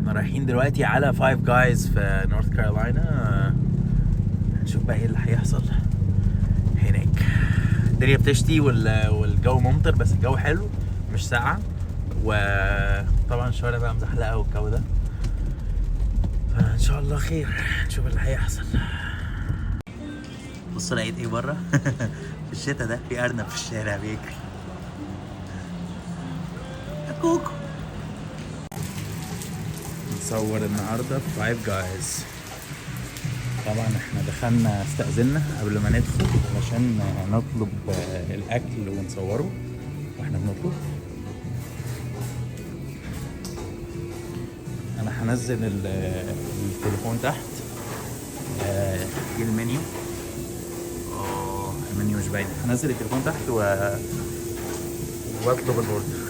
رايحين دلوقتي على فايف جايز في نورث كارولاينا. نشوف بقى ايه اللي هيحصل هناك. الدنيا بتشتي والجو ممطر، بس الجو حلو مش ساقعة، وطبعا الشوارع بقى مزحلقة والجو ده، فان شاء الله خير. نشوف اللي هيحصل. بص لقيت ايه بره. في الشتا ده في ارنب في الشارع بيجري. كوكو. نصور النهارده في فايف جايز. طبعا احنا دخلنا استأذنا قبل ما ندخل علشان نطلب الاكل ونصوره واحنا بنطلب. انا هنزل التليفون تحت. دي المنيو. المنيو مش باين. هنزل التليفون تحت واطلب الاوردر.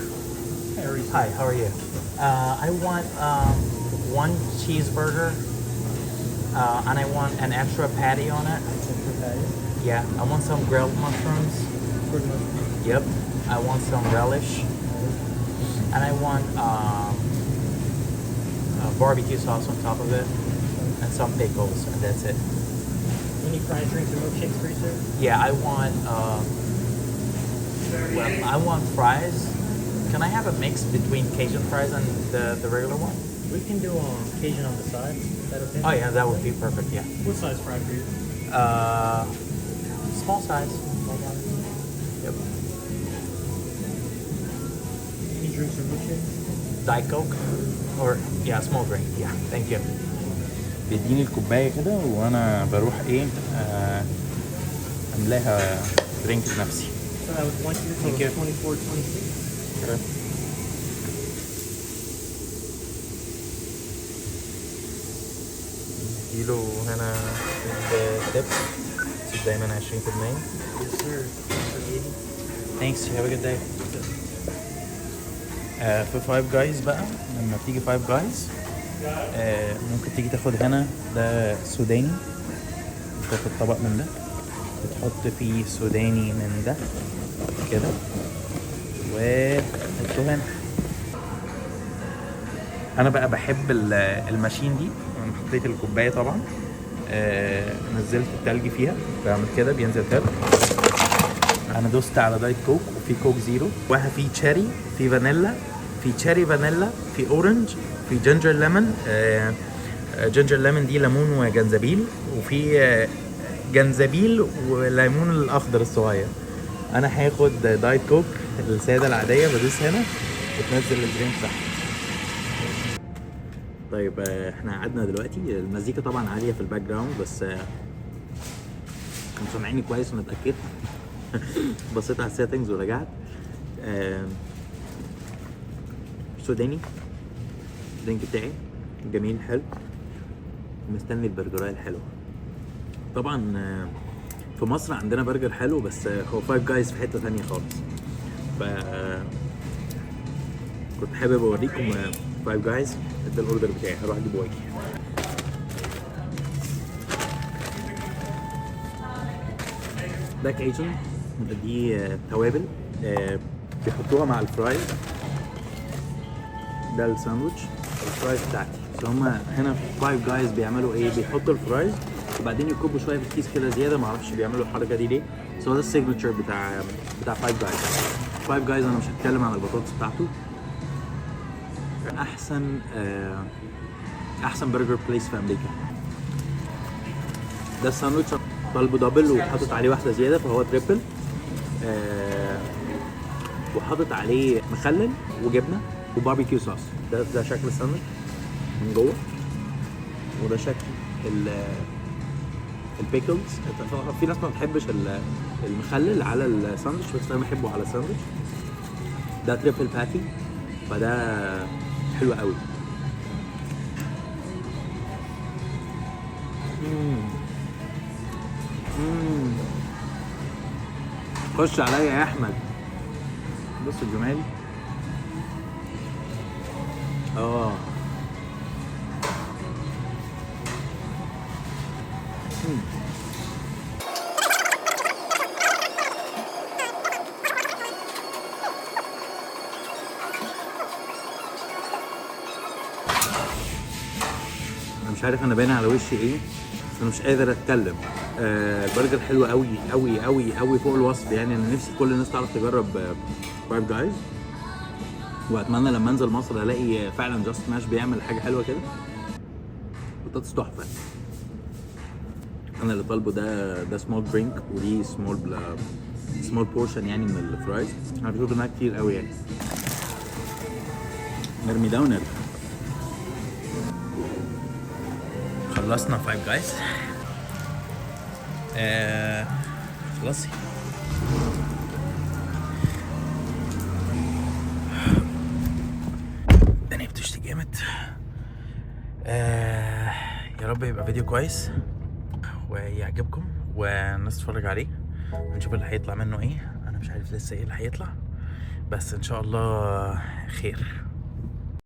Hi, how are you? I want one cheeseburger, and I want an extra patty on it. Extra patty? Yeah, I want some grilled mushrooms. Grilled mushrooms. Yep. I want some relish, and I want barbecue sauce on top of it, and some pickles, and that's it. Any fries, drinks, and milkshakes for you, sir? Yeah, I want fries. Can I have a mix between Cajun fries and the regular one? We can do Cajun on the side. Is that okay? Oh yeah, that would be perfect. Yeah. What size fry for you? Small size. Yep. Any drinks or milkshakes? Diet Coke, or yeah, small drink. Yeah, thank you. بيديني الكوبايه كده وانا بروح ايه املاها درينك بنفسي. So that was one Thank you. 24, 26. كيلو هنا التيب دايما 20%. Yes, sir. Thanks, have a good day. في فايف جايز بقى، لما تيجي فايف جايز ممكن تيجي تاخد هنا ده سوداني، تاخد طبق من ده بتحط فيه سوداني من ده كده وتحطه هنا. انا بقى بحب الماشين دي. انا حطيت الكوبايه طبعا، نزلت التلج فيها، بعمل كده بينزل تلج. انا دوست على دايت كوك، وفي كوك زيرو، واحد فيه تشيري، في فانيلا، في تشيري فانيلا، في اورنج، في جينجر ليمون. جينجر ليمون دي ليمون وجنزبيل، وفي جنزبيل وليمون الاخضر الصغير. انا هاخد دايت كوك الساده العاديه، بدوس هنا بتنزل الدرينك تحت. طيب احنا قعدنا دلوقتي، المزيكا طبعا عاليه في الباك جراوند، بس كانوا سامعيني كويس وانا اتاكدت. بصيت على السيتنجز ورجعت. سوداني الدرينك بتاعي جميل حلو، مستني البرجرايه الحلوه. طبعا في مصر عندنا برجر حلو، بس هو فايف جايز في حته ثانيه خالص. ف كنت حابب اوريكم فايف جايز. ده الاوردر بتاعي، هروح اجيبه واجي. ده كايجن، دي توابل بيحطوها مع الفرايز. ده الساندوتش الفرايز بتاعتي. بس هما هنا في فايف جايز بيعملوا ايه؟ بيحطوا الفرايز وبعدين يكبوا شويه في الكيس كده زياده، معرفش بيعملوا الحركه دي ليه. بس هو ده السيجنتشر بتاع فايف جايز. فايف جايز انا مش هتكلم عن البطاطس بتاعته. احسن برجر بليس في امريكا. ده الساندوتش طالبه دبل وحاطط عليه واحده زياده، فهو تريبل. وحاطط عليه مخلل وجبنه وباربيكيو صوص. ده شكل الساندوتش من جوه، وده شكل البيكلز. في ناس ما بتحبش المخلل على الساندوتش، بس انا بحبه على الساندوتش. ده تريبل باتي، فده حلو قوي. خش عليا يا احمد. بص الجمال. مش عارف انا باين على وشي ايه، بس انا مش قادر اتكلم. البرجر حلو قوي قوي قوي قوي فوق الوصف يعني. انا نفسي كل الناس تعرف تجرب فايف جايز، واتمنى لما انزل مصر الاقي فعلا جاست ماش بيعمل حاجه حلوه كده. بطاطس تحفه. انا اللي طالبه ده سمول درينك، ودي سمول بورشن يعني من الفرايز. انا بشوف انها كتير قوي يعني. نرمي ده ونرجع. خلصنا فايف جايز. خلاص. الدنيا بتشتي جامد. يا رب يبقى فيديو كويس ويعجبكم والناس تتفرج عليه ونشوف اللي هيطلع منه ايه. انا مش عارف لسه ايه اللي هيطلع، بس ان شاء الله خير.